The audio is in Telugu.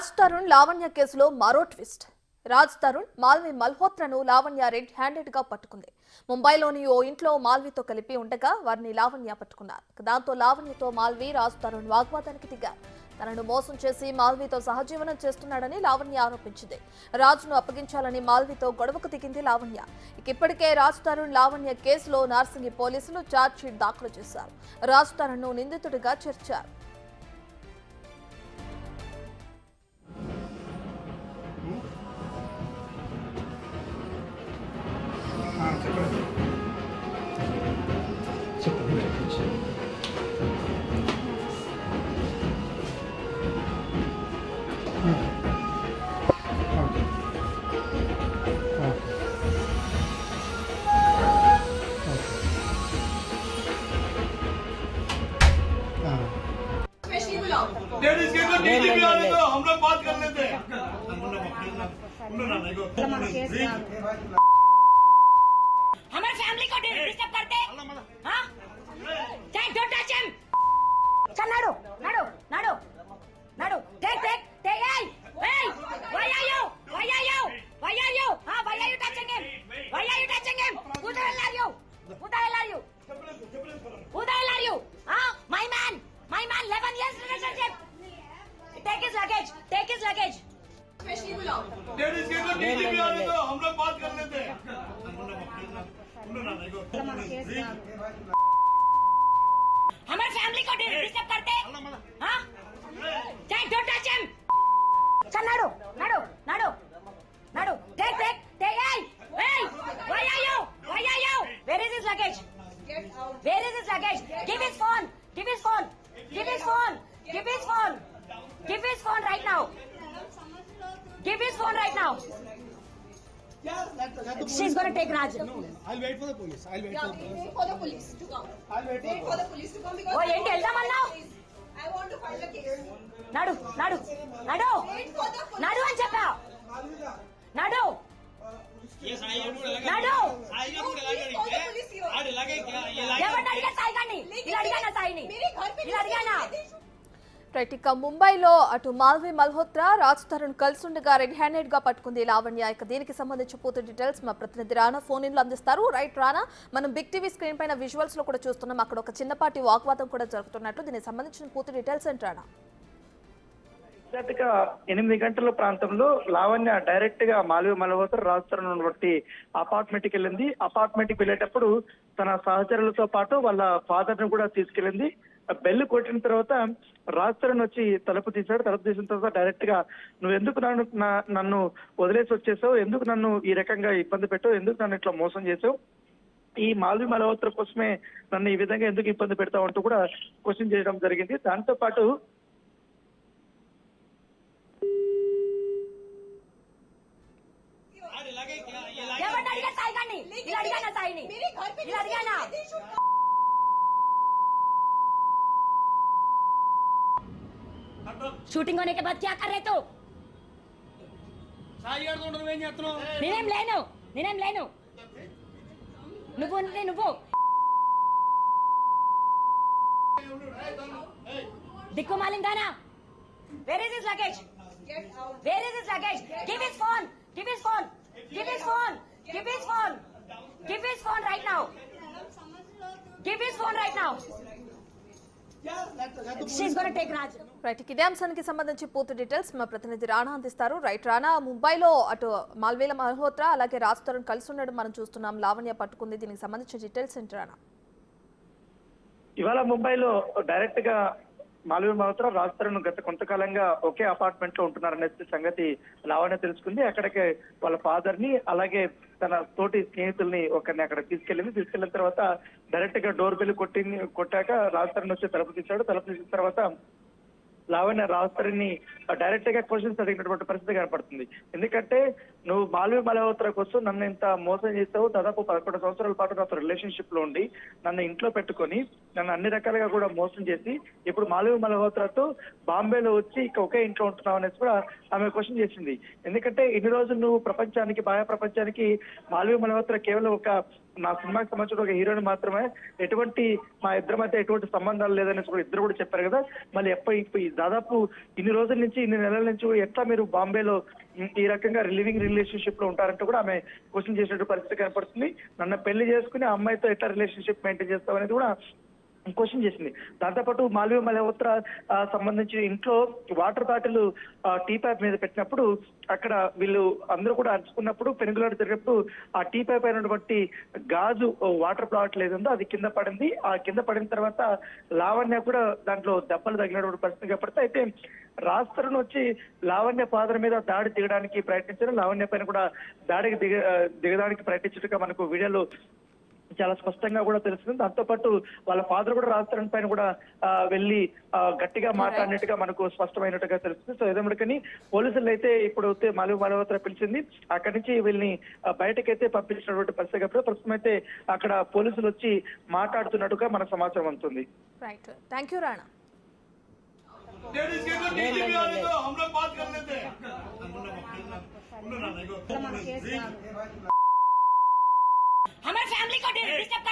రాజ్ తరుణ్ లావణ్య కేసులో మరో ట్విస్ట్. రాజ్ తరుణ్ మాల్వి మల్హోత్రాను లావణ్య రెడ్ హ్యాండెడ్ గా పట్టుకుంది. ముంబైలోని ఓ ఇంట్లో మాల్వితో కలిపి ఉండగా వారిని లావణ్య పట్టుకున్నారు. దాంతో లావణ్యతో మాల్వి రాజ్ తరుణ్ వాగ్వాదానికి దిగారు. తనను మోసం చేసి మాల్వితో సహజీవనం చేస్తున్నాడని లావణ్య ఆరోపించింది. రాజ్ను అప్పగించాలని మాల్వితో గొడవకు దిగింది లావణ్య. ఇప్పటికే రాజ్ తరుణ్ లావణ్య కేసులో నార్సింగి పోలీసులు ఛార్జ్షీట్ దాఖలు చేశారు. రాజ్ తరుణ్ను నిందితుడిగా చేర్చారు. हम लोग बात कर लेते हैं। हमारे फैमिली को डिस्टर्ब करते हाँ डोंट टच हिम चल नाडो नाडो नाडो नाडो take take take hey why are you हाँ why are you touching him who the hell are you हाँ my man 11 years relationship take his luggage ladies के डीजीपी आने दो, हम लोग बात कर लेते हैं। हमारे फैमिली को डिस्टर्ब करते हाँ डोंट टच हिम चल नाडो नाडो नाडो नाडो take take take hey why are you where is his luggage give his phone right now she's going to take Raj. I'll wait for the police. Wait for the police to come. Wait for the police to come because Oh, ఏంటి వెళ్దామన్నావు? I want to file a case. నాడు నాడు నాడు Wait for the police. నాడు అని చెప్పా నాడు నాడు ఎవరిని అడిగా సాయి గాని ఇలా అడిగానా సాయిని मेरे घर पे ఇలా అడిగానా రైట్, ఇక ముంబైలో అటు మాల్వి మల్హోత్రా రాజ్ తరుణ్ కలిసుండగా రెడ్ హ్యాండెడ్ గా పట్టుకుంది లావణ్య. ఇక దీనికి సంబంధించి పూర్తి డీటెయిల్స్ మా ప్రతినిధి రానా ఫోన్ ఇన్ లో అందిస్తారు. రైట్ రానా, మనం బిగ్ టీవీ స్క్రీన్ పైన విజువల్స్ లో కూడా చూస్తున్నాం. అక్కడ ఒక చిన్నపాటి వాగ్వాదం కూడా జరుగుతున్నట్లు, దీనికి సంబంధించిన పూర్తి డీటెయిల్స్ ఏంటి రానా? ఎగ్జాక్ట్గా 8 గంటల ప్రాంతంలో లావణ్య డైరెక్ట్ గా మాల్వి మల్హోత్రా రాజ్ తరుణ్ బట్టి అపార్ట్మెంట్ కి వెళ్ళింది. అపార్ట్మెంట్ కి వెళ్ళేటప్పుడు తన సహచరులతో పాటు వాళ్ళ ఫాదర్ ను కూడా తీసుకెళ్ళింది. బెల్ కొట్టిన తర్వాత రాజ్ తరుణ్ వచ్చి తలుపు తీశాడు. తలుపు తీసిన తర్వాత డైరెక్ట్ గా నువ్వు ఎందుకు నన్ను వదిలేసి వచ్చేసావు, ఎందుకు నన్ను ఈ రకంగా ఇబ్బంది పెట్టావు, ఎందుకు నన్ను ఇట్లా మోసం చేసావు, ఈ మాల్వి మల్హోత్రా కోసమే నన్ను ఈ విధంగా ఎందుకు ఇబ్బంది పెడతావు అంటూ కూడా క్వశ్చన్ చేయడం జరిగింది. దాంతో పాటు ఎవరిని అడిగా సాయి గాని ఇలా అడిగానా సాయిని मेरे घर पे ఇలా అడిగానా షూటింగ్ होने के बाद क्या कर रहे तू నేనేం లేను నువ్వు దిక్కు మాలింగానా where is his luggage give his phone right now she's going to take Raj. Right, ఇదే అంశానికి సంబంధించి పూర్తి డీటెయిల్స్ మా ప్రతినిధి రాణా అందిస్తారు. రైట్ రాణా, ముంబైలో అటు మాల్వి మల్హోత్రా అలాగే రాజ్ తరుణ్ కలిసి ఉండడం మనం చూస్తున్నాం. లావణ్య పట్టుకుంది, దీనికి సంబంధించిన డీటెయిల్స్ ఏంటి రాణా? ఇవాళ ముంబైలో డైరెక్ట్ గా మాల్వి మల్హోత్రా రాజ్ తరుణ్ గత కొంతకాలంగా ఒకే అపార్ట్మెంట్ లో ఉంటున్నారనే సంగతి లావణ్య తెలుసుకుంది. అక్కడికి వాళ్ళ ఫాదర్ ని అలాగే తన తోటి స్నేహితుల్ని ఒకరిని అక్కడ తీసుకెళ్లిన తర్వాత డైరెక్ట్ గా డోర్ బెల్ కొట్టాక రాజ్ తరుణ్ వచ్చి తలుపు తీశాడు. తలుపు తీసిన తర్వాత లావణ్య రాజ్ తరుణ్ ని డైరెక్ట్ గా క్వశ్చన్స్ అడిగినటువంటి పరిస్థితి కనపడుతుంది. ఎందుకంటే నువ్వు మాల్వి మల్హోత్రా కోసం నన్ను ఇంత మోసం చేస్తావు, దాదాపు 11 సంవత్సరాల పాటు నాతో రిలేషన్షిప్ లో ఉండి నన్ను ఇంట్లో పెట్టుకొని నన్ను అన్ని రకాలుగా కూడా మోసం చేసి ఇప్పుడు మాల్వి మల్హోత్రాతో బాంబేలో వచ్చి ఇక ఒకే ఇంట్లో ఉంటున్నావు అనేసి కూడా ఆమె క్వశ్చన్ చేసింది. ఎందుకంటే ఇన్ని రోజులు నువ్వు ప్రపంచానికి బాహ్య ప్రపంచానికి మాల్వి మల్హోత్రా కేవలం ఒక నా సినిమాకి సంబంధించిన ఒక హీరోని మాత్రమే, ఎటువంటి మా ఇద్దరి మధ్య ఎటువంటి సంబంధాలు లేదనేసి కూడా ఇద్దరు కూడా చెప్పారు కదా. మళ్ళీ దాదాపు ఇన్ని రోజుల నుంచి ఇన్ని నెలల నుంచి కూడా ఎట్లా మీరు బాంబేలో ఈ రకంగా లివింగ్ రిలేషన్షిప్ లో ఉంటారంటే కూడా ఆమె క్వశ్చన్ చేసినట్టు పరిస్థితి కనపడుతుంది. నన్ను పెళ్లి చేసుకుని ఆ అమ్మాయితో ఎట్లా రిలేషన్షిప్ మెయింటైన్ చేస్తాం అనేది కూడా క్వశ్చన్ చేసింది. దాంతోపాటు మాల్వి మల్హోత్రా సంబంధించి ఇంట్లో వాటర్ బాటిల్ టీ పైప్ మీద పెట్టినప్పుడు అక్కడ వీళ్ళు అందరూ కూడా అరుచుకున్నప్పుడు పెనుగులాట జరిగినప్పుడు ఆ టీ పైప్ అయినటువంటి గాజు వాటర్ బాటిల్ ఏదో అది కింద పడింది. ఆ కింద పడిన తర్వాత లావణ్య కూడా దాంట్లో దెబ్బలు తగిలినటువంటి పరిస్థితి కనపడితే, అయితే రాజ్ తరుణ్ వచ్చి లావణ్య ఫాదర్ మీద దాడి దిగడానికి ప్రయత్నించారు. లావణ్య పైన కూడా దాడికి దిగడానికి ప్రయత్నించినట్టుగా మనకు వీడియోలో చాలా స్పష్టంగా కూడా తెలుస్తుంది. దాంతోపాటు వాళ్ళ ఫాదర్ కూడా రాజ్ తరుణ్ పైన కూడా వెళ్ళి గట్టిగా మాట్లాడినట్టుగా మనకు స్పష్టమైనట్టుగా తెలుస్తుంది. సో ఏదేమడికని పోలీసులు అయితే ఇప్పుడు మాల్వి మల్హోత్రా పిలిచింది, అక్కడి నుంచి వీళ్ళని బయటకైతే పంపించినటువంటి పరిస్థితి కాబట్టి ప్రస్తుతం అయితే అక్కడ పోలీసులు వచ్చి మాట్లాడుతున్నట్టుగా మనకు సమాచారం అందుతుంది. Right, thank you Rana. Ladies के तो टीवी भी आने दो, हम लोग बात कर लेते हैं। हमारे फैमिली को डिस्टर्ब